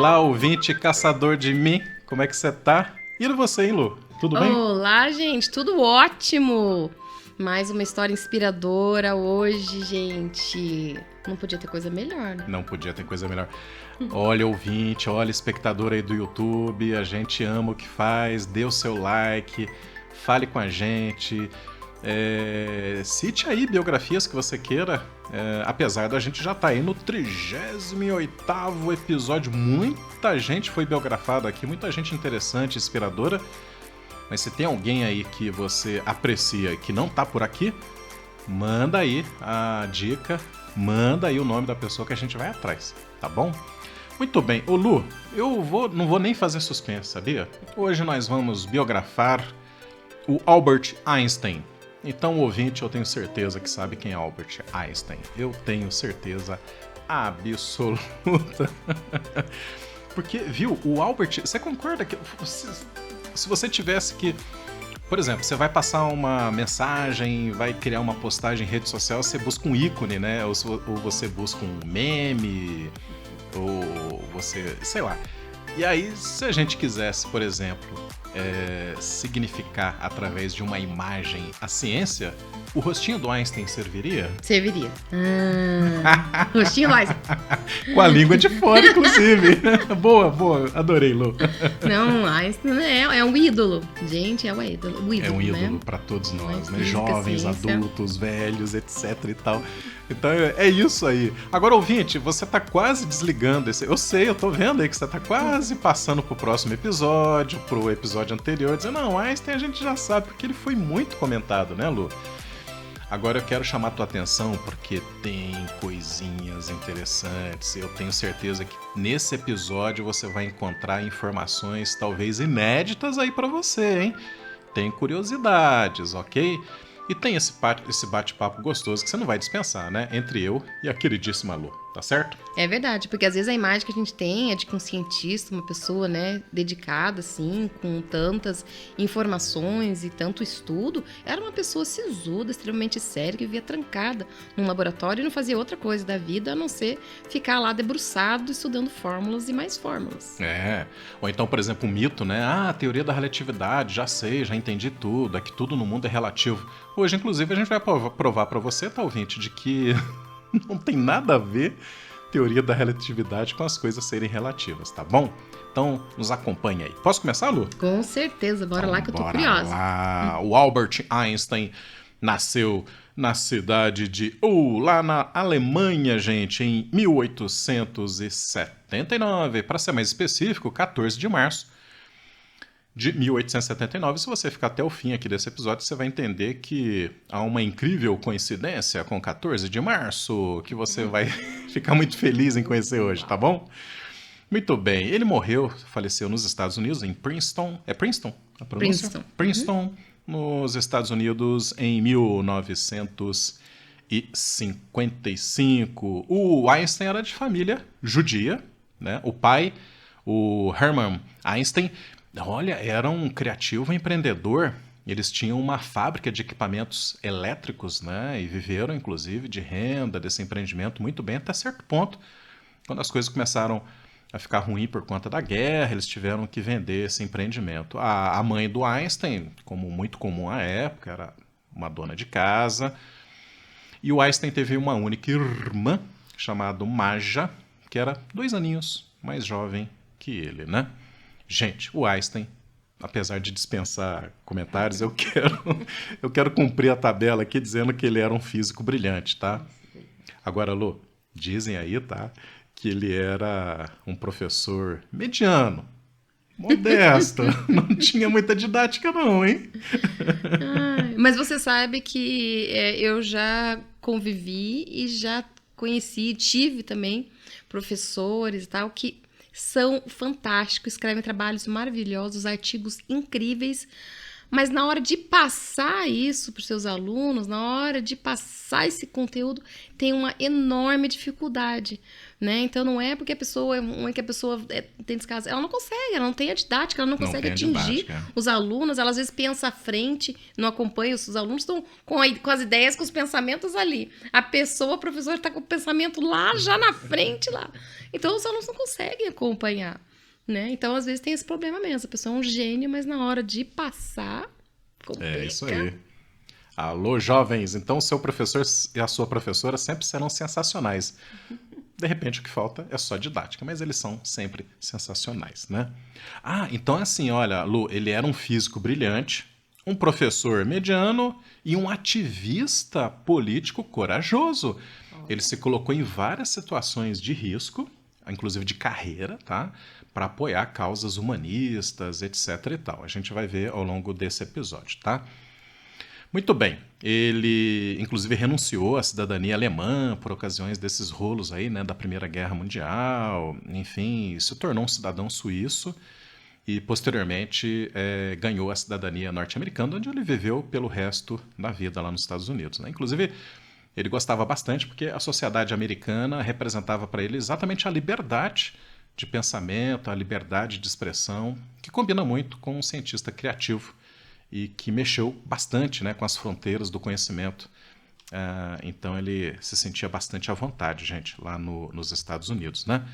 Olá, ouvinte caçador de mim, como é que você tá? E você, hein, Lu? Tudo bem? Olá, gente, tudo ótimo! Mais uma história inspiradora hoje, gente. Não podia ter coisa melhor, né? Não podia ter coisa melhor. Olha, ouvinte, olha, espectador aí do YouTube, a gente ama o que faz, dê o seu like, fale com a gente, cite aí biografias que você queira, apesar da gente já tá aí no 38º episódio, muita gente foi biografada aqui, muita gente interessante, inspiradora, mas se tem alguém aí que você aprecia que não tá por aqui, manda aí a dica, manda aí o nome da pessoa que a gente vai atrás, tá bom? Muito bem, ô Lu, não vou nem fazer suspense, sabia? Hoje nós vamos biografar o Albert Einstein. Então, o ouvinte, eu tenho certeza que sabe quem é Albert Einstein. Eu tenho certeza absoluta. Porque, viu, o Albert... Você concorda que se você tivesse que... Por exemplo, você vai passar uma mensagem, vai criar uma postagem em rede social, você busca um ícone, né? Ou você busca um meme, ou você... sei lá. E aí, se a gente quisesse, por exemplo, significar através de uma imagem a ciência, o rostinho do Einstein serviria? Serviria. Rostinho mais. Com a língua de fora, inclusive. Boa, boa. Adorei, Lu. Não, Einstein é um ídolo. Gente, é um ídolo. É um ídolo né? para todos nós, né? Física, Jovens, ciência. adultos, velhos, etc e tal. Então é isso aí. Agora, ouvinte, você tá quase desligando esse... Eu sei, eu tô vendo aí que você tá quase passando pro próximo episódio, pro episódio anterior, dizendo, não, Einstein a gente já sabe, porque ele foi muito comentado, né, Lu? Agora eu quero chamar a tua atenção porque tem coisinhas interessantes. Eu tenho certeza que nesse episódio você vai encontrar informações talvez inéditas aí pra você, hein? Tem curiosidades, ok? E tem esse bate-papo gostoso que você não vai dispensar, né? Entre eu e a queridíssima Lu, tá certo? É verdade, porque às vezes a imagem que a gente tem é de que um cientista, uma pessoa, né, dedicada, assim, com tantas informações e tanto estudo, era uma pessoa sisuda, extremamente séria, que vivia trancada num laboratório e não fazia outra coisa da vida a não ser ficar lá debruçado, estudando fórmulas e mais fórmulas. Ou então, por exemplo, um mito, né? Ah, a teoria da relatividade, já sei, já entendi tudo, é que tudo no mundo é relativo. Hoje, inclusive, a gente vai provar pra você, tá, ouvinte, de que não tem nada a ver teoria da relatividade com as coisas serem relativas, tá bom? Então, nos acompanha aí. Posso começar, Lu? Com certeza, bora lá que eu tô Bora curiosa. lá. O Albert Einstein nasceu na cidade de lá na Alemanha, gente, em 1879. Para ser mais específico, 14 de março de 1879. Se você ficar até o fim aqui desse episódio, você vai entender que há uma incrível coincidência com 14 de março, que você vai ficar muito feliz em conhecer hoje, tá bom? Muito bem. Ele faleceu nos Estados Unidos, em Princeton. É Princeton a pronúncia? Princeton. Princeton, nos Estados Unidos, em 1955. O Einstein era de família judia, né? O pai, o Hermann Einstein, olha, era um criativo empreendedor. Eles tinham uma fábrica de equipamentos elétricos, né? E viveram, inclusive, de renda desse empreendimento muito bem até certo ponto. Quando as coisas começaram a ficar ruim por conta da guerra, eles tiveram que vender esse empreendimento. A mãe do Einstein, como muito comum à época, era uma dona de casa. E o Einstein teve uma única irmã, chamada Maja, que era 2 aninhos mais jovem que ele, né? Gente, o Einstein, apesar de dispensar comentários, eu quero cumprir a tabela aqui dizendo que ele era um físico brilhante, tá? Agora, Lu, dizem aí, tá, que ele era um professor mediano, modesto, não tinha muita didática não, hein? Mas você sabe que eu já convivi e já conheci, tive também professores e tal, que são fantásticos, escrevem trabalhos maravilhosos, artigos incríveis, Mas na hora de passar isso para os seus alunos, na hora de passar esse conteúdo, tem uma enorme dificuldade, né? Então não é porque a pessoa tem descaso, ela não consegue, ela não tem a didática, ela não consegue atingir os alunos, ela às vezes pensa à frente, não acompanha, os alunos estão com as ideias, com os pensamentos ali. A professora está com o pensamento lá, já na frente lá. Então os alunos não conseguem acompanhar. Né? Então, às vezes, tem esse problema mesmo. A pessoa é um gênio, mas na hora de passar, complica. É isso aí. Alô, jovens. Então, o seu professor e a sua professora sempre serão sensacionais. De repente, o que falta é só didática, mas eles são sempre sensacionais, né? Então é assim, olha, Lu, ele era um físico brilhante, um professor mediano e um ativista político corajoso. Ele se colocou em várias situações de risco, inclusive de carreira, tá? Para apoiar causas humanistas, etc e tal. A gente vai ver ao longo desse episódio, tá? Muito bem. Ele, inclusive, renunciou à cidadania alemã por ocasiões desses rolos aí, né, da Primeira Guerra Mundial. Enfim, se tornou um cidadão suíço e, posteriormente, ganhou a cidadania norte-americana, onde ele viveu pelo resto da vida lá nos Estados Unidos, né? Inclusive, ele gostava bastante porque a sociedade americana representava para ele exatamente a liberdade de pensamento, a liberdade de expressão, que combina muito com um cientista criativo e que mexeu bastante, né, com as fronteiras do conhecimento. Então ele se sentia bastante à vontade, gente, lá nos Estados Unidos, né?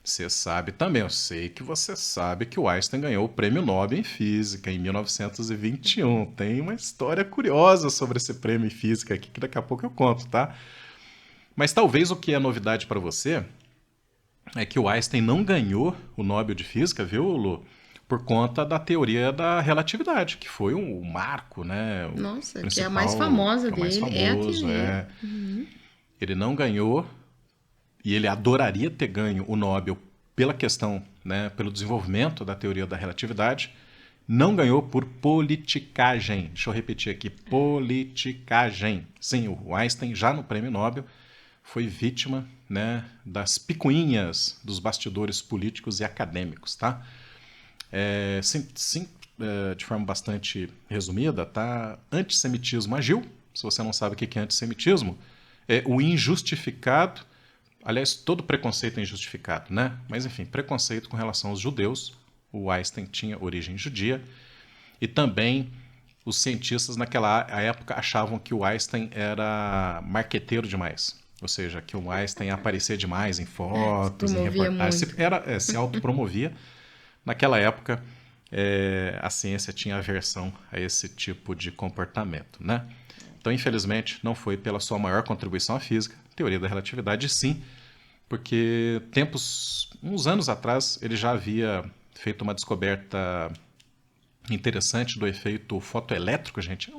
Você sabe também, eu sei que você sabe que o Einstein ganhou o Prêmio Nobel em Física em 1921. Tem uma história curiosa sobre esse prêmio em Física aqui que daqui a pouco eu conto, tá? Mas talvez o que é novidade para você é que o Einstein não ganhou o Nobel de Física, viu, Lu? Por conta da teoria da relatividade, que foi um marco, né? Nossa, que é a mais famosa dele, é a teoria. Uhum. Ele não ganhou, e ele adoraria ter ganho o Nobel pela questão, né, pelo desenvolvimento da teoria da relatividade, não ganhou por politicagem. Deixa eu repetir aqui, politicagem. Sim, o Einstein, já no Prêmio Nobel, foi vítima, né, das picuinhas dos bastidores políticos e acadêmicos, tá? De forma bastante resumida, tá? Antissemitismo agiu. Se você não sabe o que é antissemitismo, é o injustificado. Aliás, todo preconceito é injustificado, né? Mas, enfim, preconceito com relação aos judeus. O Einstein tinha origem judia. E também os cientistas naquela época achavam que o Einstein era marqueteiro demais. Ou seja, que o Einstein aparecia demais em fotos, em reportagens. Se autopromovia. Naquela época, a ciência tinha aversão a esse tipo de comportamento, né? Então, infelizmente, não foi pela sua maior contribuição à física, teoria da relatividade, sim, porque uns anos atrás, ele já havia feito uma descoberta interessante do efeito fotoelétrico, gente.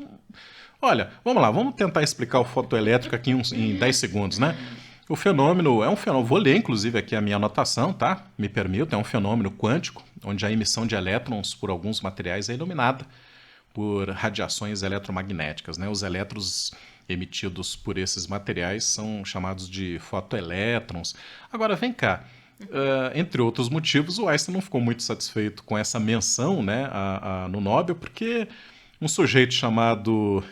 Olha, vamos lá, vamos tentar explicar o fotoelétrico aqui em 10 segundos, né? O fenômeno é um fenômeno, vou ler inclusive aqui a minha anotação, tá? Me permita, é um fenômeno quântico, onde a emissão de elétrons por alguns materiais é iluminada por radiações eletromagnéticas, né? Os elétrons emitidos por esses materiais são chamados de fotoelétrons. Agora, vem cá, entre outros motivos, o Einstein não ficou muito satisfeito com essa menção, né, no Nobel, porque um sujeito chamado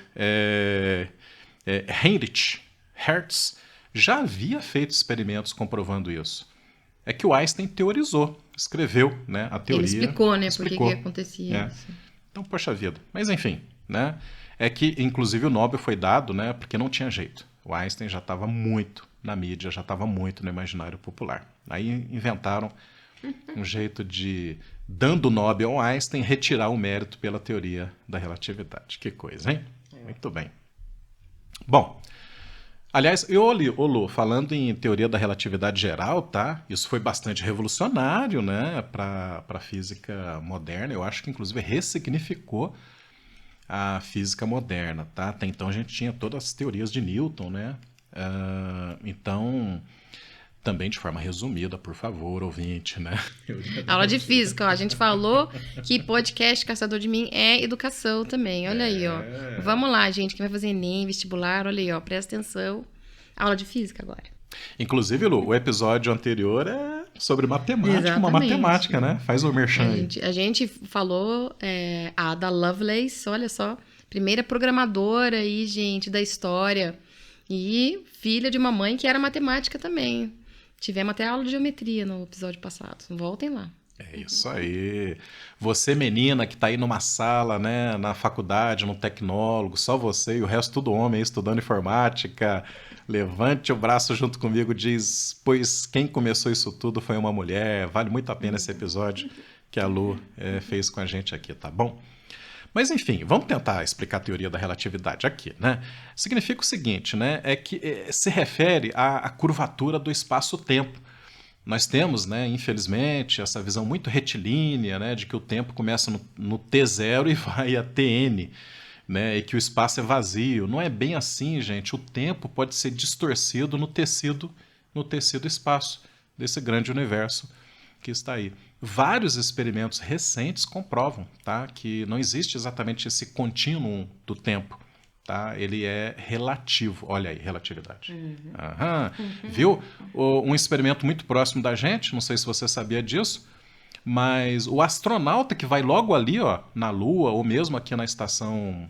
Heinrich Hertz já havia feito experimentos comprovando isso. É que o Einstein teorizou, escreveu, né, a teoria. Ele explicou, né, por que acontecia isso. Então, poxa vida. Mas, enfim, né, é que, inclusive, o Nobel foi dado, né, porque não tinha jeito. O Einstein já estava muito na mídia, já estava muito no imaginário popular. Aí inventaram um jeito de, dando o Nobel ao Einstein, retirar o mérito pela teoria da relatividade. Que coisa, hein? Muito bem. Bom, aliás, Lu, falando em teoria da relatividade geral, tá? Isso foi bastante revolucionário, né, para a física moderna. Eu acho que, inclusive, ressignificou a física moderna, tá? Até então a gente tinha todas as teorias de Newton, né? Então, também de forma resumida, por favor, ouvinte, né? Aula de física, ó. A gente falou que podcast Caçador de Mim é educação também. Olha aí, ó. Vamos lá, gente, quem vai fazer Enem, vestibular, olha aí, ó. Presta atenção. Aula de física agora. Inclusive, Lu, o episódio anterior Sobre matemática, uma Exatamente. matemática, né? Faz o merchan aí. A gente falou a Ada Lovelace, olha só, primeira programadora aí, gente, da história. E filha de uma mãe que era matemática também. Tivemos até aula de geometria no episódio passado. Voltem lá. É isso aí. Você, menina, que tá aí numa sala, né, na faculdade, no tecnólogo, só você e o resto tudo homem aí estudando informática, levante o braço junto comigo, diz, pois quem começou isso tudo foi uma mulher. Vale muito a pena esse episódio que a Lu fez com a gente aqui, tá bom? Mas enfim, vamos tentar explicar a teoria da relatividade aqui, né? Significa o seguinte, né? É que se refere à curvatura do espaço-tempo. Nós temos, né, infelizmente, essa visão muito retilínea, né, de que o tempo começa no T0 e vai a Tn, né, e que o espaço é vazio. Não é bem assim, gente. O tempo pode ser distorcido no tecido espaço desse grande universo que está aí. Vários experimentos recentes comprovam, tá, que não existe exatamente esse contínuo do tempo. Tá? Ele é relativo. Olha aí, relatividade. Aham. Viu? Um experimento muito próximo da gente, não sei se você sabia disso, mas o astronauta que vai logo ali, ó, na Lua, ou mesmo aqui na Estação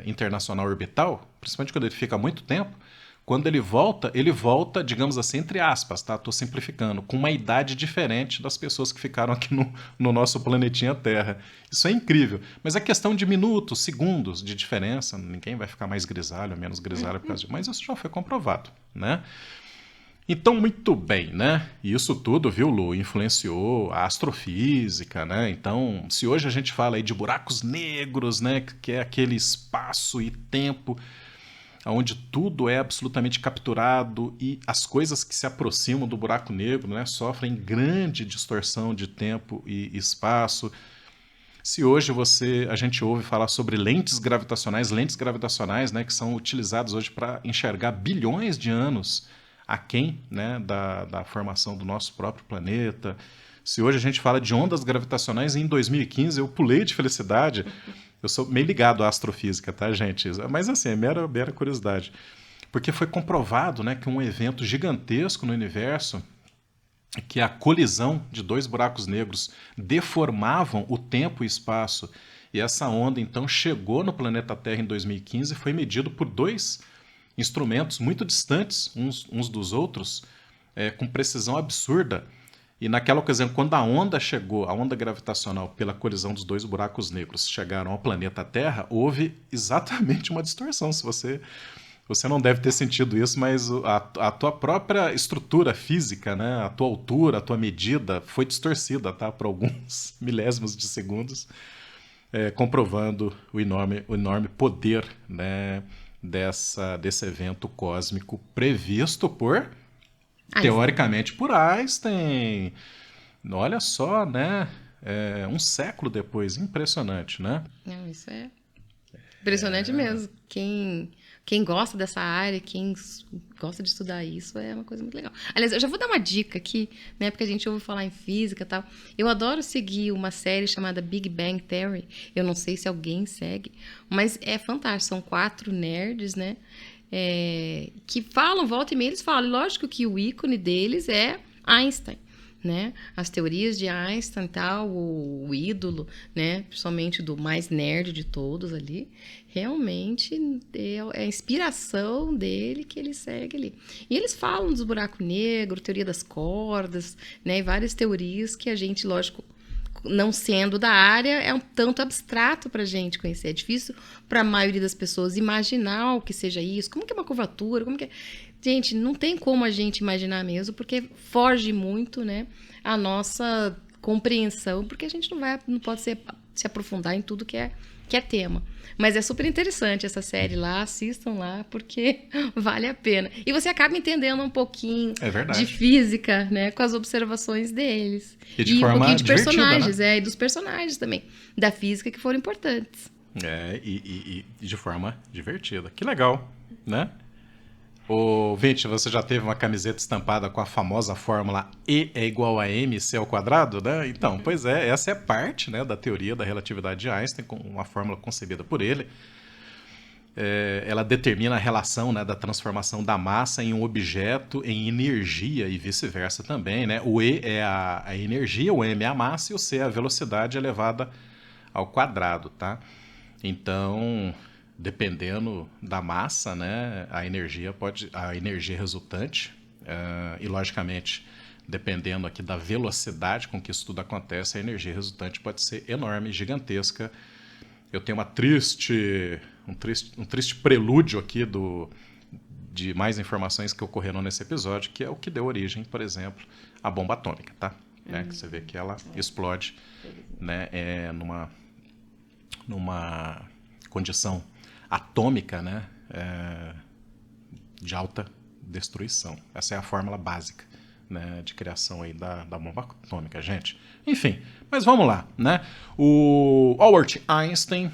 Internacional Orbital, principalmente quando ele fica muito tempo, quando ele volta, digamos assim, entre aspas, tá? Estou simplificando, com uma idade diferente das pessoas que ficaram aqui no nosso planetinha Terra. Isso é incrível. Mas é questão de minutos, segundos de diferença. Ninguém vai ficar mais grisalho ou menos grisalho por causa disso. Mas isso já foi comprovado, né? Então, muito bem, né? E isso tudo, viu, Lu, influenciou a astrofísica, né? Então, se hoje a gente fala aí de buracos negros, né? Que é aquele espaço e tempo onde tudo é absolutamente capturado e as coisas que se aproximam do buraco negro, né, sofrem grande distorção de tempo e espaço. Se hoje a gente ouve falar sobre lentes gravitacionais, né, que são utilizadas hoje para enxergar bilhões de anos aquém, né, da formação do nosso próprio planeta. Se hoje a gente fala de ondas gravitacionais, em 2015 eu pulei de felicidade. Eu sou meio ligado à astrofísica, tá, gente? Mas assim, é mera curiosidade. Porque foi comprovado, né, que um evento gigantesco no universo, que a colisão de dois buracos negros deformavam o tempo e espaço, e essa onda então chegou no planeta Terra em 2015 e foi medido por dois instrumentos muito distantes uns dos outros, com precisão absurda. E naquela ocasião, quando a onda chegou, a onda gravitacional pela colisão dos dois buracos negros chegaram ao planeta Terra, houve exatamente uma distorção. Se você não deve ter sentido isso, mas a tua própria estrutura física, né, a tua altura, a tua medida foi distorcida, tá, por alguns milésimos de segundos, comprovando o enorme poder, né, desse evento cósmico previsto por... teoricamente por Einstein. Olha só, né? Um século depois. Impressionante, né? Não, isso é impressionante mesmo. Quem gosta dessa área, quem gosta de estudar isso, é uma coisa muito legal. Aliás, eu já vou dar uma dica aqui, né? Porque a gente ouve falar em física e tal. Eu adoro seguir uma série chamada Big Bang Theory. Eu não sei se alguém segue, mas é fantástico. São 4 nerds, né? Que falam, volta e meia, eles falam. Lógico que o ícone deles é Einstein, né? As teorias de Einstein, tal, o ídolo, né? Principalmente do mais nerd de todos ali, realmente é a inspiração dele que ele segue ali. E eles falam dos buracos negros, teoria das cordas, né? E várias teorias que a gente, lógico, não sendo da área, é um tanto abstrato para a gente conhecer. É difícil para a maioria das pessoas imaginar o que seja isso, como que é uma curvatura, como que é... Gente, não tem como a gente imaginar mesmo, porque foge muito, né, a nossa compreensão, porque a gente não pode se aprofundar em tudo que é tema. Mas é super interessante essa série lá, assistam lá, porque vale a pena. E você acaba entendendo um pouquinho de física, né, com as observações deles. E um pouquinho de personagens, né? E dos personagens também, da física que foram importantes. E de forma divertida. Que legal, né? Ô, Vinte, você já teve uma camiseta estampada com a famosa fórmula E é igual a mc ao quadrado, né? Então, pois é, essa é parte, né, da teoria da relatividade de Einstein, com uma fórmula concebida por ele. ela determina a relação, né, da transformação da massa em um objeto em energia e vice-versa também, né? O E é a energia, o M é a massa e o C é a velocidade elevada ao quadrado, tá? Então, dependendo da massa, né, a energia resultante, e logicamente, dependendo aqui da velocidade com que isso tudo acontece, a energia resultante pode ser enorme, gigantesca. Eu tenho um triste prelúdio aqui de mais informações que ocorreram nesse episódio, que é o que deu origem, por exemplo, à bomba atômica, tá? Que você vê que ela explode, né, numa condição atômica, né, de alta destruição. Essa é a fórmula básica, né, de criação aí da bomba atômica, gente. Enfim, mas vamos lá, né? O Albert Einstein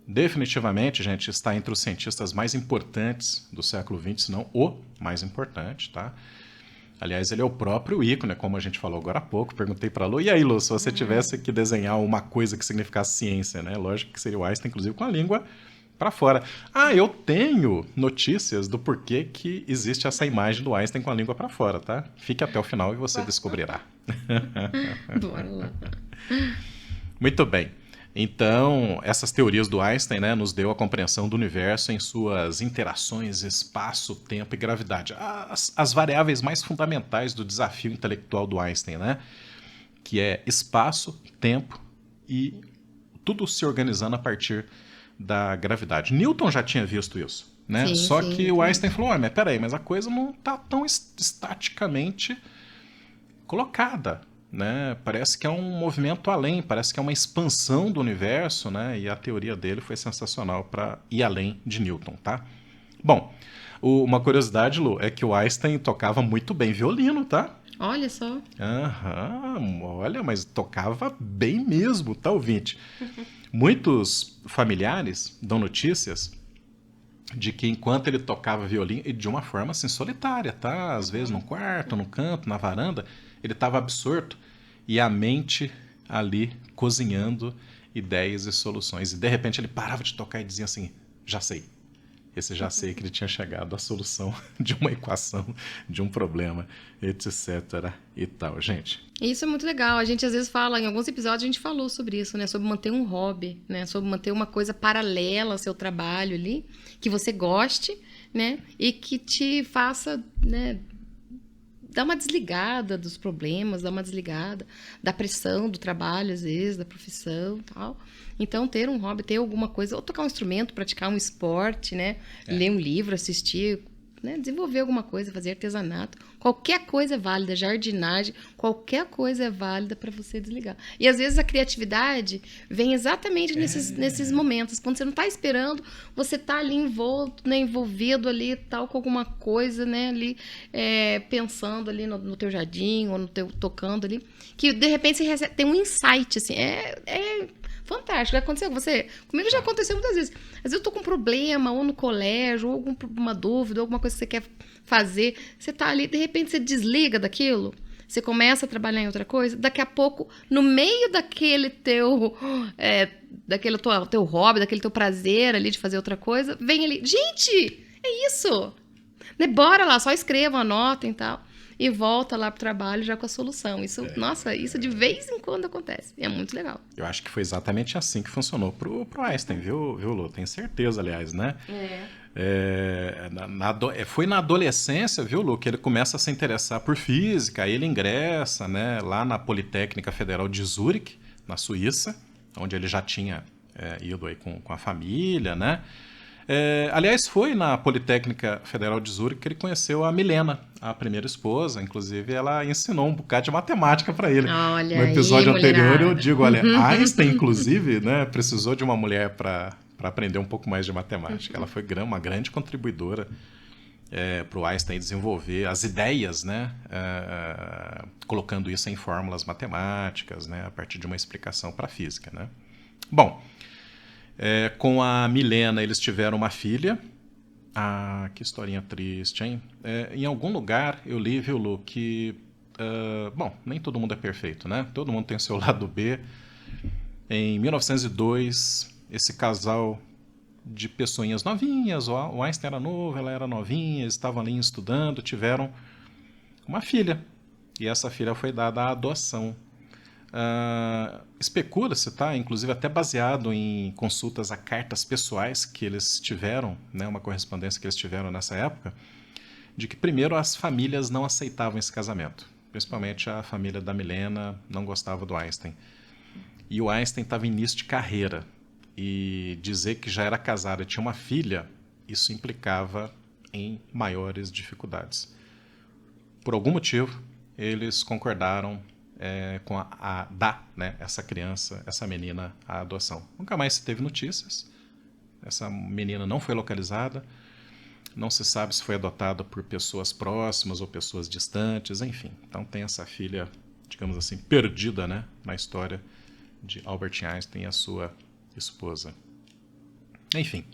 definitivamente, gente, está entre os cientistas mais importantes do século XX, se não o mais importante, tá? Aliás, ele é o próprio ícone, como a gente falou agora há pouco. Perguntei para a Lu, e aí, Lu, se você tivesse que desenhar uma coisa que significasse ciência, né? Lógico que seria o Einstein, inclusive com a língua para fora. Ah, eu tenho notícias do porquê que existe essa imagem do Einstein com a língua para fora, tá? Fique até o final e você descobrirá. Bora lá. Muito bem. Então, essas teorias do Einstein, né, nos deu a compreensão do universo em suas interações espaço, tempo e gravidade. As variáveis mais fundamentais do desafio intelectual do Einstein, né, que é espaço, tempo e tudo se organizando a partir da gravidade. Newton já tinha visto isso, né? Sim, Só sim, que o Einstein falou, mas peraí, mas a coisa não está tão estaticamente colocada, né? Parece que é um movimento além, parece que é uma expansão do universo, né? E a teoria dele foi sensacional para ir além de Newton, tá? Bom, uma curiosidade, Lu, é que o Einstein tocava muito bem violino, tá? Olha só. Aham, olha, mas tocava bem mesmo, tá, ouvinte? Muitos familiares dão notícias de que enquanto ele tocava violino, e de uma forma assim solitária, tá? Às vezes no quarto, no canto, na varanda, ele estava absorto e a mente ali cozinhando ideias e soluções. E de repente ele parava de tocar e dizia assim, já sei. Esse já sei que ele tinha chegado à solução de uma equação, de um problema, etc. e tal, gente. Isso é muito legal. A gente às vezes fala, em alguns episódios a gente falou sobre isso, né? Sobre manter um hobby, né? Sobre manter uma coisa paralela ao seu trabalho ali, que você goste, né? E que te faça, né? Dar uma desligada dos problemas, dar uma desligada da pressão do trabalho, às vezes, da profissão e tal. Então, ter um hobby, ter alguma coisa, ou tocar um instrumento, praticar um esporte, né? Ler um livro, assistir, né? Desenvolver alguma coisa, fazer artesanato. Qualquer coisa é válida, jardinagem, qualquer coisa é válida para você desligar. E às vezes a criatividade vem exatamente nesses momentos, quando você não está esperando, você está ali envolto, né? Envolvido ali tal com alguma coisa, né? Ali pensando ali no teu jardim ou no teu tocando ali, que de repente você tem um insight, assim, fantástico. Aconteceu com você? Comigo já aconteceu muitas vezes. Às vezes eu tô com um problema, ou no colégio, ou alguma dúvida, ou alguma coisa que você quer fazer. Você tá ali, de repente você desliga daquilo, você começa a trabalhar em outra coisa, daqui a pouco, no meio daquele teu hobby, daquele teu prazer ali de fazer outra coisa, vem ali, gente, é isso! Né? Bora lá, só escrevam, anotem e tal. E volta lá pro trabalho já com a solução. Isso, nossa, isso de vez em quando acontece. E é muito legal. Eu acho que foi exatamente assim que funcionou pro Einstein, viu, Lu? Tenho certeza, aliás, né? Foi na adolescência, viu, Lu, que ele começa a se interessar por física. Aí ele ingressa, né, lá na Politécnica Federal de Zurique, na Suíça, onde ele já tinha ido aí com a família, né? Aliás, foi na Politécnica Federal de Zurique que ele conheceu a Milena, a primeira esposa. Inclusive, ela ensinou um bocado de matemática para ele. Olha no episódio aí, anterior, mulherada. eu digo, olha, Einstein, inclusive, né, precisou de uma mulher para aprender um pouco mais de matemática. Ela foi uma grande contribuidora para o Einstein desenvolver as ideias, né, colocando isso em fórmulas matemáticas, né, a partir de uma explicação para a física, né? Bom, com a Milena eles tiveram uma filha. Ah, que historinha triste, hein? Em algum lugar eu li, viu, Lu, que... bom, nem todo mundo é perfeito, né? Todo mundo tem seu lado B. Em 1902, esse casal de pessoinhas novinhas. O Einstein era novo, ela era novinha, eles estavam ali estudando, tiveram uma filha. E essa filha foi dada à adoção. Especula-se, tá? Inclusive até baseado em consultas a cartas pessoais que eles tiveram, né? Uma correspondência que eles tiveram nessa época, de que primeiro as famílias não aceitavam esse casamento. Principalmente a família da Milena não gostava do Einstein. E o Einstein estava em início de carreira. E dizer que já era casado e tinha uma filha, isso implicava em maiores dificuldades. Por algum motivo, eles concordaram com a dar, né, essa criança, essa menina, à adoção. Nunca mais se teve notícias. Essa menina não foi localizada. Não se sabe se foi adotada por pessoas próximas ou pessoas distantes, enfim. Então tem essa filha, digamos assim, perdida, né, na história de Albert Einstein e a sua esposa. Enfim.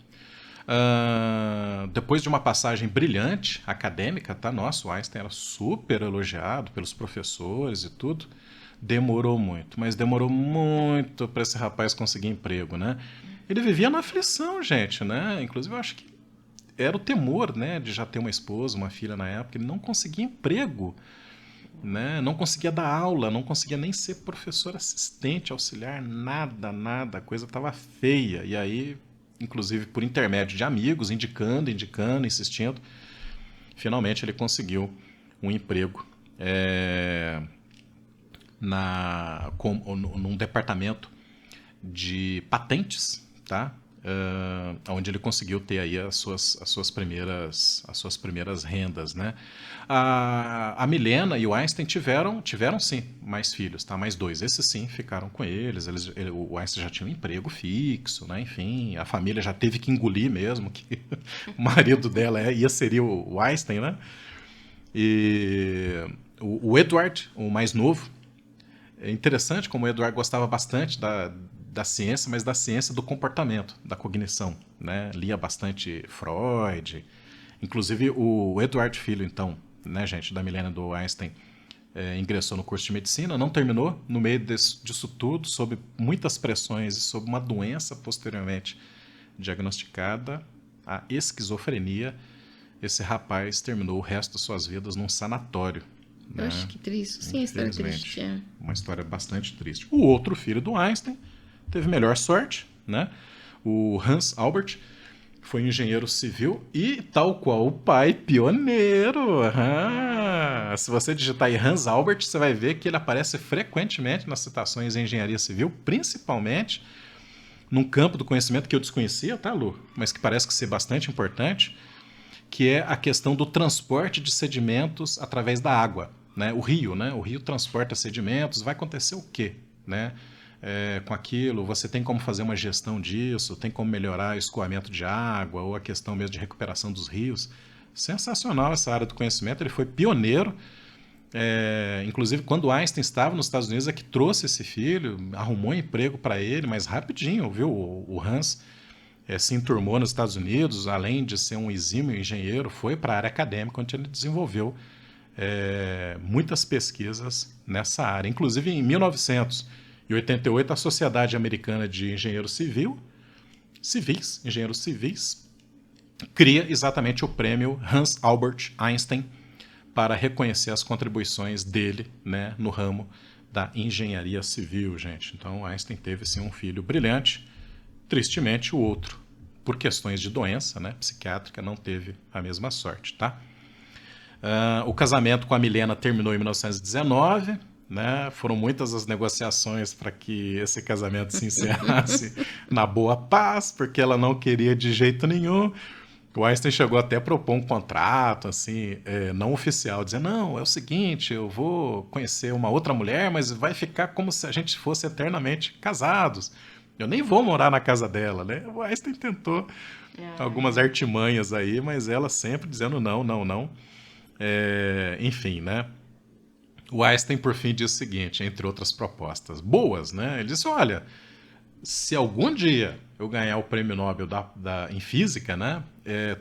Depois de uma passagem brilhante, acadêmica, tá? Nossa, o Einstein era super elogiado pelos professores e tudo. Demorou muito, mas demorou muito para esse rapaz conseguir emprego, né? Ele vivia na aflição, gente, né? Inclusive, eu acho que era o temor, né, de já ter uma esposa, uma filha na época. Ele não conseguia emprego, né? Não conseguia dar aula, não conseguia nem ser professor assistente, auxiliar, nada, nada. A coisa estava feia. E aí, inclusive por intermédio de amigos, indicando, insistindo, finalmente ele conseguiu um emprego num departamento de patentes, tá? Onde ele conseguiu ter aí as suas primeiras rendas, né? A Milena e o Einstein tiveram sim mais filhos, tá? Mais 2. Esses sim ficaram com eles. O Einstein já tinha um emprego fixo, né? Enfim, a família já teve que engolir mesmo que o marido dela ia ser o Einstein, né? E o Edward, o mais novo, é interessante como o Edward gostava bastante da ciência, mas da ciência do comportamento, da cognição, né? Lia bastante Freud. Inclusive, o Edward Filho, então, né, gente, da Milena do Einstein, ingressou no curso de medicina, não terminou, no meio disso tudo, sob muitas pressões e sob uma doença posteriormente diagnosticada, a esquizofrenia. Esse rapaz terminou o resto de suas vidas num sanatório. Acho que triste. Sim, história triste. Uma história bastante triste. O outro filho do Einstein teve melhor sorte, né? O Hans Albert foi engenheiro civil e, tal qual o pai, pioneiro. Se você digitar aí Hans Albert, você vai ver que ele aparece frequentemente nas citações em engenharia civil, principalmente num campo do conhecimento que eu desconhecia, tá, Lu? Mas que parece que ser bastante importante, que é a questão do transporte de sedimentos através da água, né? O rio transporta sedimentos, vai acontecer o quê, né? Com aquilo, você tem como fazer uma gestão disso, tem como melhorar o escoamento de água ou a questão mesmo de recuperação dos rios. Sensacional essa área do conhecimento, ele foi pioneiro. Inclusive, quando Einstein estava nos Estados Unidos, é que trouxe esse filho, arrumou um emprego para ele, mas rapidinho, viu? O Hans se enturmou nos Estados Unidos, além de ser um exímio engenheiro, foi para a área acadêmica, onde ele desenvolveu muitas pesquisas nessa área. Inclusive, em 1988, a Sociedade Americana de Engenheiros Civis, cria exatamente o prêmio Hans Albert Einstein para reconhecer as contribuições dele, né, no ramo da engenharia civil, gente. Então, Einstein teve, sim, um filho brilhante. Tristemente, o outro, por questões de doença, né, psiquiátrica, não teve a mesma sorte, tá? O casamento com a Milena terminou em 1919, né? Foram muitas as negociações para que esse casamento se encerrasse na boa paz, porque ela não queria de jeito nenhum. O Einstein chegou até a propor um contrato, assim, não oficial, dizendo, não, é o seguinte, eu vou conhecer uma outra mulher, mas vai ficar como se a gente fosse eternamente casados. Eu nem vou morar na casa dela, né? O Einstein tentou algumas artimanhas aí, mas ela sempre dizendo não, não, não. Enfim, né? O Einstein, por fim, disse o seguinte, entre outras propostas boas, né? Ele disse, olha, se algum dia eu ganhar o prêmio Nobel em física, né?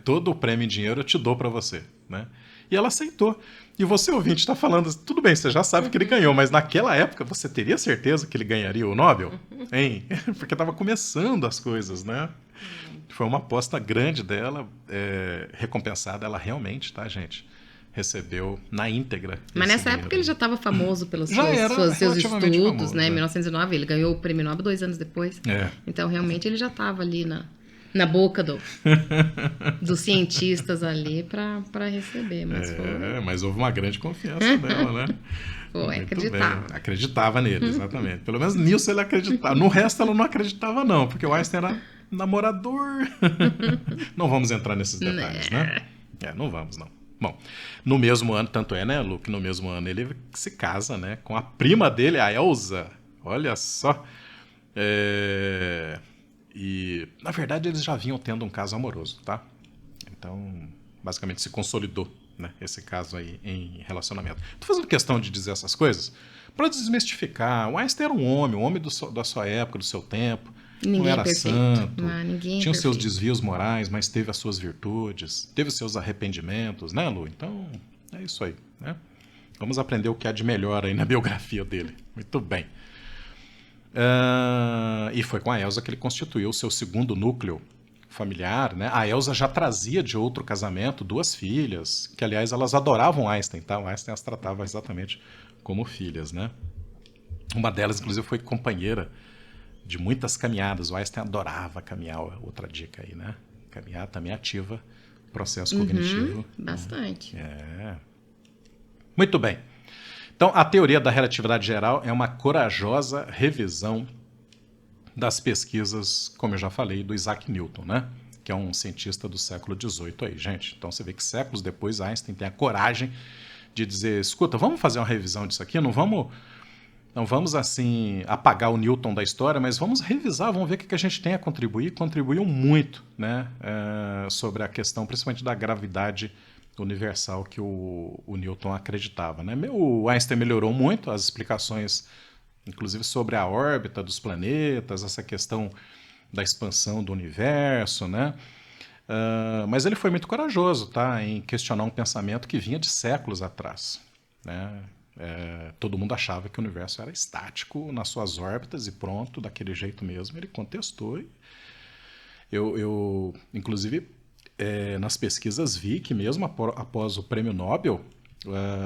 Todo o prêmio em dinheiro eu te dou para você, né? E ela aceitou. E você, ouvinte, está falando, tudo bem, você já sabe que ele ganhou, mas naquela época você teria certeza que ele ganharia o Nobel? Hein? Porque estava começando as coisas, né? foi uma aposta grande dela, recompensada ela realmente, tá, gente? Recebeu na íntegra. Mas esse nessa época ele dinheiro. já estava famoso pelos Já era seus relativamente estudos, famoso, né? Em é. 1909, ele ganhou o prêmio Nobel 2 anos depois. É. Então, realmente, ele já estava ali na boca dos cientistas ali para receber. Mas Mas houve uma grande confiança dela, né? foi, Muito acreditava. bem. Acreditava nele, exatamente. Pelo menos nisso ele acreditava. No resto ela não acreditava, não, porque o Einstein era namorador. Não vamos entrar nesses detalhes, né? Não vamos, não. Bom, no mesmo ano, tanto é, né, Lu, que no mesmo ano ele se casa, né, com a prima dele, a Elsa. Olha só. E, na verdade, eles já vinham tendo um caso amoroso, tá? Então, basicamente se consolidou, né, esse caso aí em relacionamento. Tô fazendo questão de dizer essas coisas para desmistificar. O Einstein era um homem da sua época, do seu tempo. Ninguém Não era é perfeito. santo, Ninguém tinha é os seus perfeito. desvios morais, mas teve as suas virtudes, teve os seus arrependimentos, né, Lu? Então, é isso aí, né? Vamos aprender o que há de melhor aí na biografia dele. Muito bem. E foi com a Elsa que ele constituiu o seu segundo núcleo familiar, né? A Elsa já trazia de outro casamento 2 filhas, que aliás elas adoravam Einstein, tá? O Einstein as tratava exatamente como filhas, né? Uma delas, inclusive, foi companheira de muitas caminhadas. O Einstein adorava caminhar, outra dica aí, né? Caminhar também ativa o processo cognitivo. Bastante. Muito bem. Então, a teoria da relatividade geral é uma corajosa revisão das pesquisas, como eu já falei, do Isaac Newton, né? Que é um cientista do século XVIII aí, gente. Então, você vê que séculos depois Einstein tem a coragem de dizer, escuta, vamos fazer uma revisão disso aqui? Não vamos, assim, apagar o Newton da história, mas vamos revisar, vamos ver o que a gente tem a contribuir. Contribuiu muito, né, sobre a questão, principalmente da gravidade universal que o Newton acreditava, né? O Einstein melhorou muito as explicações, inclusive sobre a órbita dos planetas, essa questão da expansão do universo, né? Mas ele foi muito corajoso, tá, em questionar um pensamento que vinha de séculos atrás, né? Todo mundo achava que o universo era estático nas suas órbitas e pronto, daquele jeito mesmo. Ele contestou. Eu inclusive, nas pesquisas vi que mesmo após o prêmio Nobel,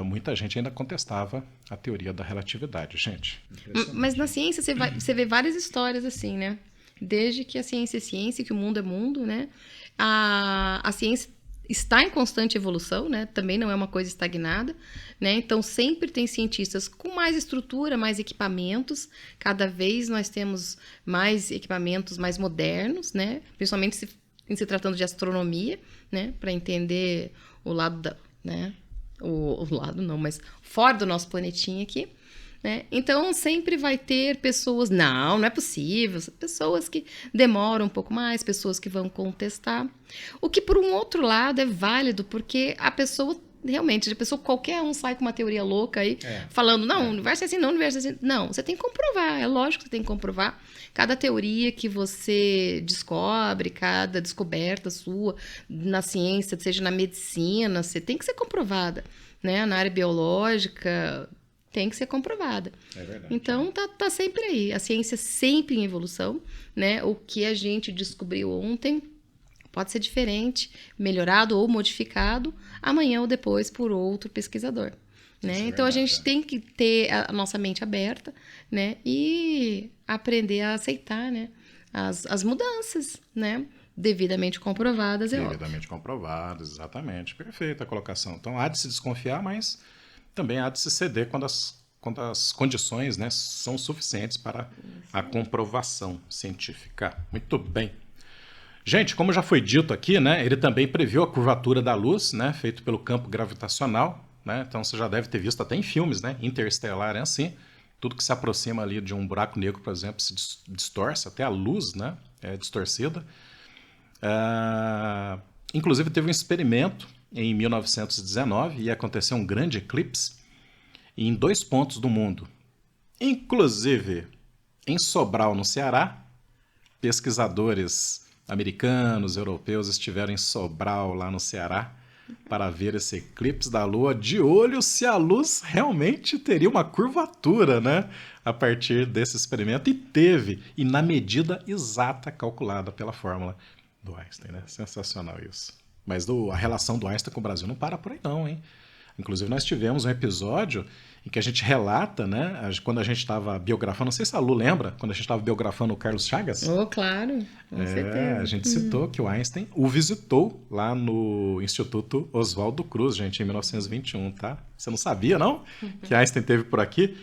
muita gente ainda contestava a teoria da relatividade, gente. Mas na ciência você vê várias histórias assim, né? Desde que a ciência é ciência, que o mundo é mundo, né? A ciência está em constante evolução, né? Também não é uma coisa estagnada, né? Então sempre tem cientistas com mais estrutura, mais equipamentos. Cada vez nós temos mais equipamentos mais modernos, né? Principalmente se tratando de astronomia, né? Para entender o lado né? O lado não, mas fora do nosso planetinha aqui. Né? Então, sempre vai ter pessoas, não é possível, pessoas que demoram um pouco mais, pessoas que vão contestar. O que, por um outro lado, é válido, porque a pessoa, realmente, qualquer um sai com uma teoria louca aí, falando, não, o universo é assim, não, o universo é assim. Não, você tem que comprovar, é lógico que você tem que comprovar. Cada teoria que você descobre, cada descoberta sua na ciência, seja na medicina, você tem que ser comprovada, né? Na área biológica, tem que ser comprovada. É verdade. Então, tá sempre aí. A ciência sempre em evolução, né? O que a gente descobriu ontem pode ser diferente, melhorado ou modificado amanhã ou depois por outro pesquisador. Né? Então, a gente tem que ter a nossa mente aberta, né? E aprender a aceitar, né? As mudanças, né? Devidamente comprovadas, Devidamente comprovadas, exatamente. Perfeita a colocação. Então, há de se desconfiar, mas também há de se ceder quando as condições, né, são suficientes para a comprovação científica. Muito bem. Gente, como já foi dito aqui, né, ele também previu a curvatura da luz, né, feito pelo campo gravitacional. Né, então você já deve ter visto até em filmes, né, Interestelar é assim. Tudo que se aproxima ali de um buraco negro, por exemplo, se distorce, até a luz, né, é distorcida. Inclusive teve um experimento em 1919 e aconteceu um grande eclipse em 2 pontos do mundo. Inclusive, em Sobral, no Ceará, pesquisadores americanos, europeus estiveram em Sobral, lá no Ceará, para ver esse eclipse da Lua, de olho se a luz realmente teria uma curvatura, né? A partir desse experimento, e teve, e na medida exata calculada pela fórmula do Einstein, né? Sensacional isso. Mas a relação do Einstein com o Brasil não para por aí não, hein? Inclusive nós tivemos um episódio em que a gente relata, né? Quando a gente estava biografando, não sei se a Lu lembra, quando a gente estava biografando o Carlos Chagas. Oh, claro, com certeza. A gente citou que o Einstein o visitou lá no Instituto Oswaldo Cruz, gente, em 1921, tá? Você não sabia, não? Que Einstein esteve por aqui?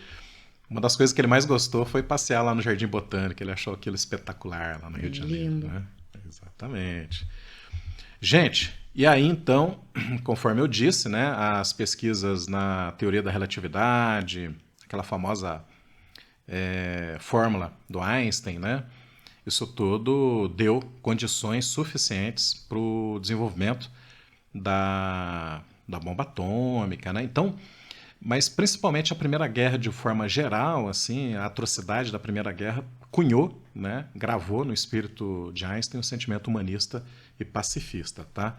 Uma das coisas que ele mais gostou foi passear lá no Jardim Botânico. Ele achou aquilo espetacular lá no Rio de Janeiro. Lindo. Né? Exatamente. Gente, e aí então, conforme eu disse, né, as pesquisas na teoria da relatividade, aquela famosa fórmula do Einstein, né, isso tudo deu condições suficientes para o desenvolvimento da bomba atômica, né? Então, mas principalmente a Primeira Guerra de forma geral, assim, a atrocidade da Primeira Guerra cunhou, né, gravou no espírito de Einstein um sentimento humanista e pacifista, tá?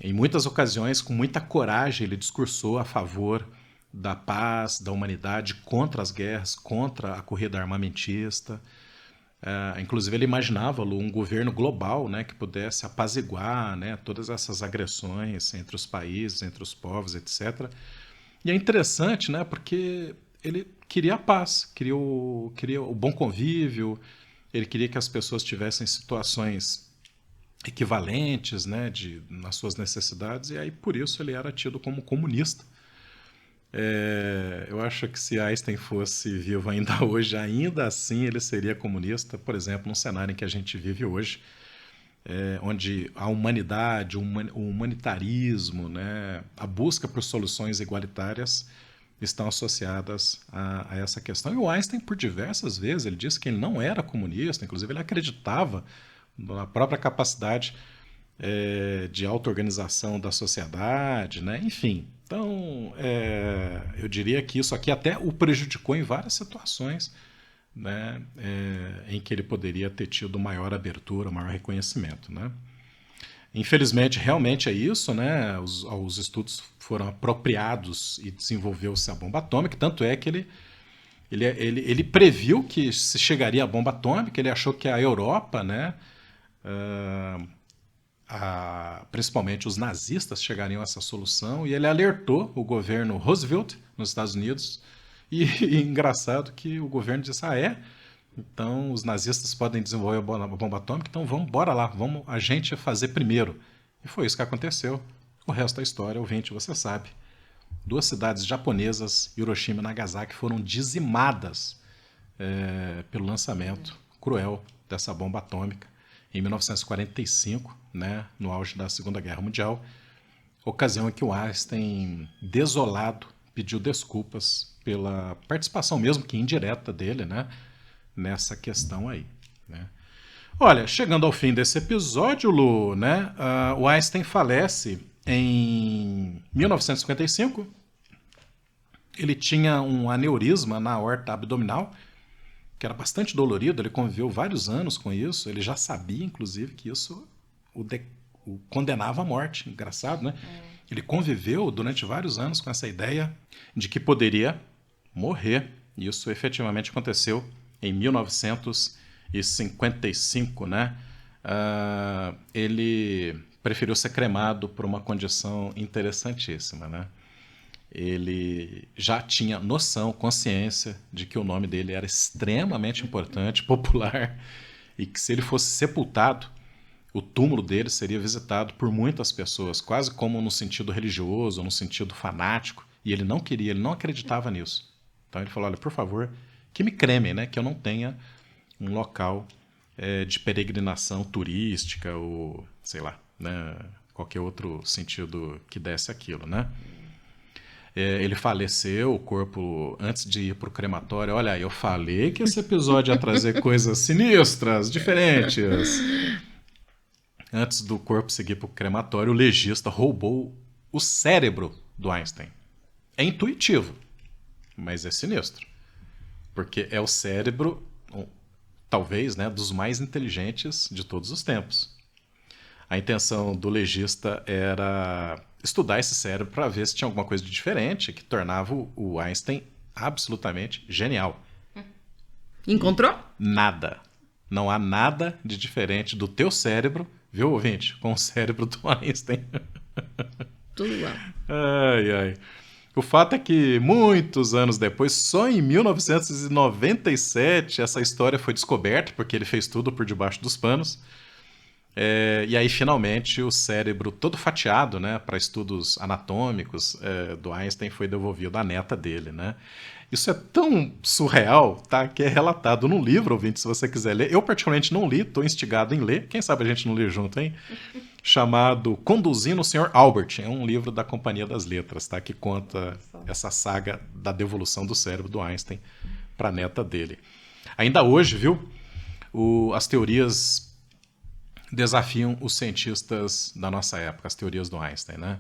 Em muitas ocasiões, com muita coragem, ele discursou a favor da paz, da humanidade, contra as guerras, contra a corrida armamentista. Inclusive, ele imaginava um governo global, né, que pudesse apaziguar, né, todas essas agressões entre os países, entre os povos, etc. E é interessante, né, porque ele queria a paz, queria o bom convívio, ele queria que as pessoas tivessem situações equivalentes, né, nas suas necessidades, e aí por isso ele era tido como comunista. Eu acho que se Einstein fosse vivo ainda hoje, ainda assim ele seria comunista, por exemplo, num cenário em que a gente vive hoje, onde a humanidade, o humanitarismo, né, a busca por soluções igualitárias estão associadas a essa questão. E o Einstein, por diversas vezes, ele disse que ele não era comunista, inclusive ele acreditava na própria capacidade de auto-organização da sociedade, né? Enfim. Então, eu diria que isso aqui até o prejudicou em várias situações, né, em que ele poderia ter tido maior abertura, maior reconhecimento, né? Infelizmente, realmente é isso, né? Os estudos foram apropriados e desenvolveu-se a bomba atômica, tanto é que ele previu que se chegaria a bomba atômica, ele achou que a Europa, né, principalmente os nazistas, chegariam a essa solução, e ele alertou o governo Roosevelt nos Estados Unidos, e engraçado que o governo disse, então os nazistas podem desenvolver a bomba atômica, então bora lá, vamos a gente fazer primeiro. E foi isso que aconteceu. O resto da história, ouvinte, você sabe. 2 cidades japonesas, Hiroshima e Nagasaki, foram dizimadas pelo lançamento cruel dessa bomba atômica em 1945, né, no auge da Segunda Guerra Mundial, ocasião em que o Einstein, desolado, pediu desculpas pela participação mesmo que indireta dele, né, nessa questão aí, né? Olha, chegando ao fim desse episódio, Lu, né, o Einstein falece em 1955. Ele tinha um aneurisma na aorta abdominal, que era bastante dolorido, ele conviveu vários anos com isso, ele já sabia, inclusive, que isso o condenava à morte. Engraçado, né? Ele conviveu durante vários anos com essa ideia de que poderia morrer. Isso efetivamente aconteceu em 1955, né? Ele preferiu ser cremado por uma condição interessantíssima, né? Ele já tinha noção, consciência de que o nome dele era extremamente importante, popular, e que se ele fosse sepultado, o túmulo dele seria visitado por muitas pessoas, quase como no sentido religioso, no sentido fanático, e ele não queria, ele não acreditava nisso. Então ele falou, olha, por favor, que me cremem, né, que eu não tenha um local de peregrinação turística ou, sei lá, né, qualquer outro sentido que desse aquilo, né? Ele faleceu, o corpo, antes de ir para o crematório, olha, eu falei que esse episódio ia trazer coisas sinistras, diferentes. Antes do corpo seguir para o crematório, o legista roubou o cérebro do Einstein. É intuitivo, mas é sinistro. Porque é o cérebro, talvez, né, dos mais inteligentes de todos os tempos. A intenção do legista era estudar esse cérebro para ver se tinha alguma coisa de diferente que tornava o Einstein absolutamente genial. Encontrou? Nada. Não há nada de diferente do teu cérebro viu, ouvinte? Com o cérebro do Einstein. Tudo igual. Ai, ai. O fato é que muitos anos depois, só em 1997, essa história foi descoberta, porque ele fez tudo por debaixo dos panos. E aí, finalmente, o cérebro todo fatiado, né, para estudos anatômicos do Einstein foi devolvido à neta dele, né? Isso é tão surreal, tá, que é relatado num livro, ouvinte, se você quiser ler. Eu, particularmente, não li, estou instigado em ler. Quem sabe a gente não lê junto, hein? Chamado Conduzindo o Sr. Albert. É um livro da Companhia das Letras, tá, que conta essa saga da devolução do cérebro do Einstein para a neta dele. Ainda hoje, viu, as teorias desafiam os cientistas da nossa época, as teorias do Einstein, né?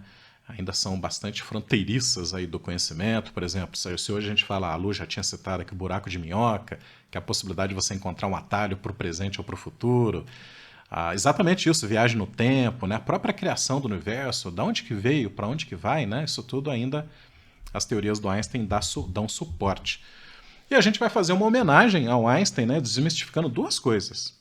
Ainda são bastante fronteiriças aí do conhecimento. Por exemplo, se hoje a gente fala, a Lu já tinha citado aqui o buraco de minhoca, que é a possibilidade de você encontrar um atalho para o presente ou para o futuro. Exatamente isso, viagem no tempo, né? A própria criação do universo, de onde que veio, para onde que vai, né? Isso tudo ainda as teorias do Einstein dão suporte. E a gente vai fazer uma homenagem ao Einstein, né? Desmistificando duas coisas,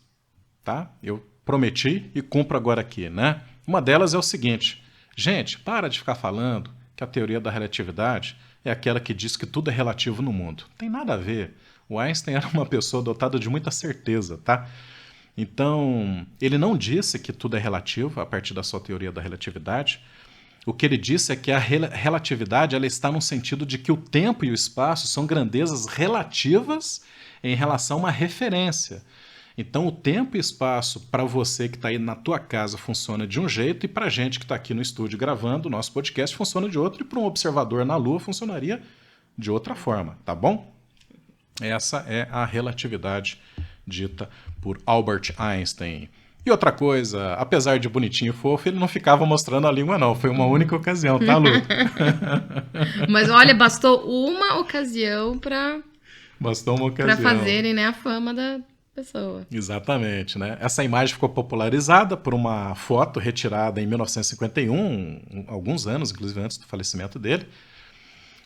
tá? Eu prometi e cumpro agora aqui, né? Uma delas é o seguinte: gente, para de ficar falando que a teoria da relatividade é aquela que diz que tudo é relativo no mundo. Não tem nada a ver. O Einstein era uma pessoa dotada de muita certeza, tá? Então, ele não disse que tudo é relativo a partir da sua teoria da relatividade. O que ele disse é que a relatividade ela está no sentido de que o tempo e o espaço são grandezas relativas em relação a uma referência. Então, o tempo e espaço para você que está aí na tua casa funciona de um jeito e para a gente que está aqui no estúdio gravando o nosso podcast funciona de outro e para um observador na Lua funcionaria de outra forma, tá bom? Essa é a relatividade dita por Albert Einstein. E outra coisa, apesar de bonitinho e fofo, ele não ficava mostrando a língua não, foi uma única ocasião, tá, Lu? Mas olha, bastou uma ocasião para fazerem, né, a fama da pessoa. Exatamente, né? Essa imagem ficou popularizada por uma foto retirada em 1951, alguns anos, inclusive antes do falecimento dele,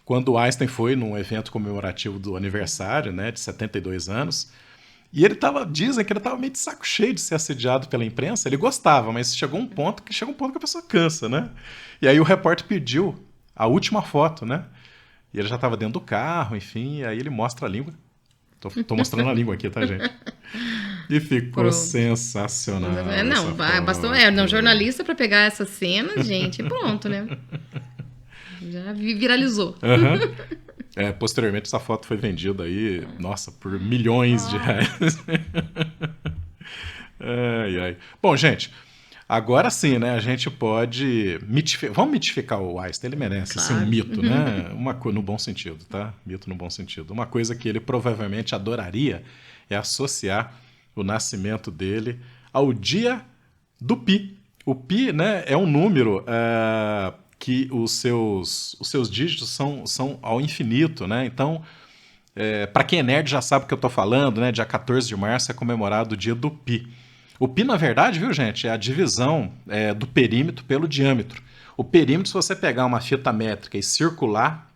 quando Einstein foi num evento comemorativo do aniversário, né, de 72 anos, e dizem que ele estava meio de saco cheio de ser assediado pela imprensa. Ele gostava, mas chega um ponto que a pessoa cansa, né? E aí o repórter pediu a última foto, né? E ele já estava dentro do carro, enfim, e aí ele mostra a língua. Tô mostrando a língua aqui, tá, gente? E ficou sensacional. Jornalista para pegar essa cena, gente, pronto, né? Já viralizou. Uhum. Posteriormente, essa foto foi vendida aí, nossa, por milhões de reais. Ai, ai. Bom, gente, agora sim, né? A gente pode vamos mitificar o Einstein, ele merece ser um mito, né? No bom sentido, tá? Mito no bom sentido. Uma coisa que ele provavelmente adoraria é associar o nascimento dele ao dia do Pi. O Pi, né, é um número que os seus dígitos são ao infinito, né? Então, para quem é nerd já sabe o que eu estou falando, né? Dia 14 de março é comemorado o dia do Pi. O Pi, na verdade, viu, gente, é a divisão do perímetro pelo diâmetro. O perímetro, se você pegar uma fita métrica e circular...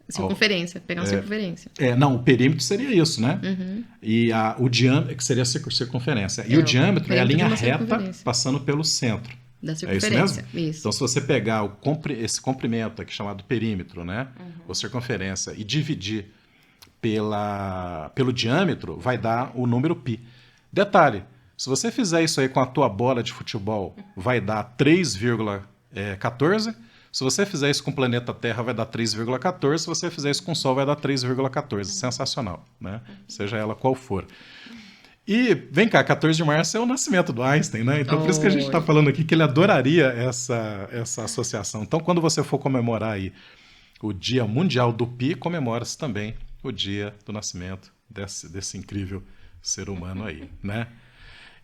Circunferência, pegar uma circunferência. Não, o perímetro seria isso, né? Uhum. E o diâmetro, que seria a circunferência. E o diâmetro é a linha reta passando pelo centro. Da circunferência. É isso mesmo? Isso. Então, se você pegar esse comprimento aqui chamado perímetro, né? Uhum. Ou circunferência, e dividir pelo diâmetro, vai dar o número π. Detalhe, se você fizer isso aí com a tua bola de futebol, vai dar 3,14. Se você fizer isso com o planeta Terra, vai dar 3,14. Se você fizer isso com o Sol, vai dar 3,14. Sensacional, né? Seja ela qual for. E, vem cá, 14 de março é o nascimento do Einstein, né? Então, por isso que a gente está falando aqui que ele adoraria essa associação. Então, quando você for comemorar aí o Dia Mundial do Pi, comemora-se também o dia do nascimento desse incrível ser humano aí, né?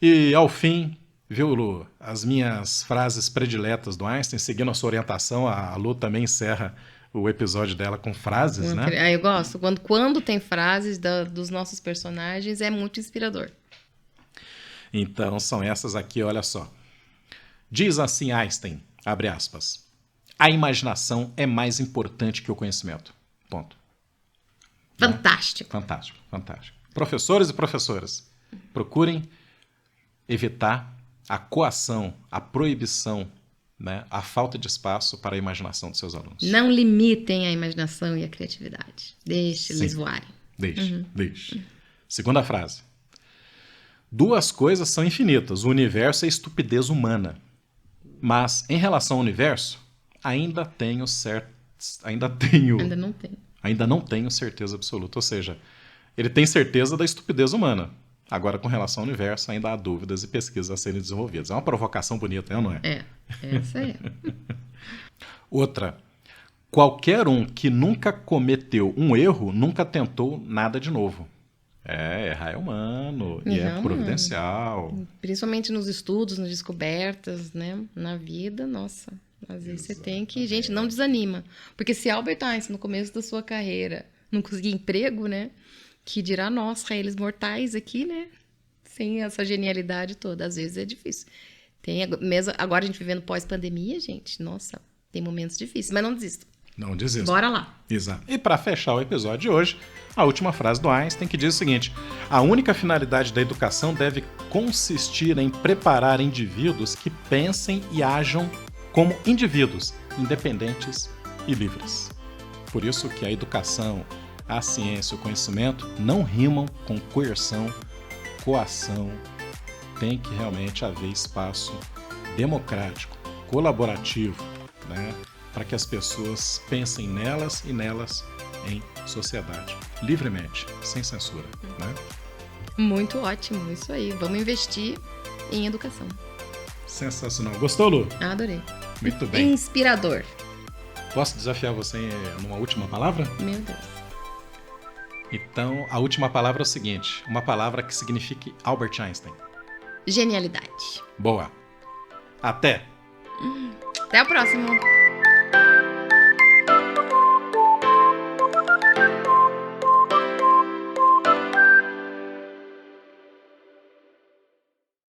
E, ao fim, viu, Lu, as minhas frases prediletas do Einstein, seguindo a sua orientação, a Lu também encerra o episódio dela com frases, né? Eu gosto. Quando tem frases dos nossos personagens, é muito inspirador. Então, são essas aqui, olha só. Diz assim Einstein, abre aspas, a imaginação é mais importante que o conhecimento. Ponto. Fantástico. Fantástico, fantástico. Professores e professoras, procurem evitar a coação, a proibição, né, a falta de espaço para a imaginação dos seus alunos. Não limitem a imaginação e a criatividade. Deixe eles Sim. voarem. Deixe. Segunda frase. Duas coisas são infinitas, o universo e a estupidez humana. Mas, em relação ao universo, ainda não tenho certeza absoluta. Ou seja, ele tem certeza da estupidez humana. Agora, com relação ao universo, ainda há dúvidas e pesquisas a serem desenvolvidas. É uma provocação bonita, não é? Essa é. Outra. Qualquer um que nunca cometeu um erro, nunca tentou nada de novo. Errar é humano e é providencial. Principalmente nos estudos, nas descobertas, né? Na vida, nossa. Às vezes você tem que... Gente, não desanima. Porque se Albert Einstein, no começo da sua carreira, não conseguia emprego, né? Que dirá nós, réis mortais aqui, né? Sem essa genialidade toda. Às vezes é difícil. Mesmo agora a gente vivendo pós-pandemia, gente, nossa, tem momentos difíceis. Mas não desista. Não desista. Bora lá. Exato. E para fechar o episódio de hoje, a última frase do Einstein que diz o seguinte: a única finalidade da educação deve consistir em preparar indivíduos que pensem e ajam como indivíduos independentes e livres. Por isso que a educação, a ciência e o conhecimento não rimam com coerção, coação. Tem que realmente haver espaço democrático, colaborativo, né? Para que as pessoas pensem nelas e nelas em sociedade, livremente, sem censura. Né? Muito ótimo, isso aí. Vamos investir em educação. Sensacional. Gostou, Lu? Adorei. Muito bem. Inspirador. Posso desafiar você numa última palavra? Meu Deus. Então, a última palavra é o seguinte, uma palavra que signifique Albert Einstein. Genialidade. Boa. Até! Até o próximo.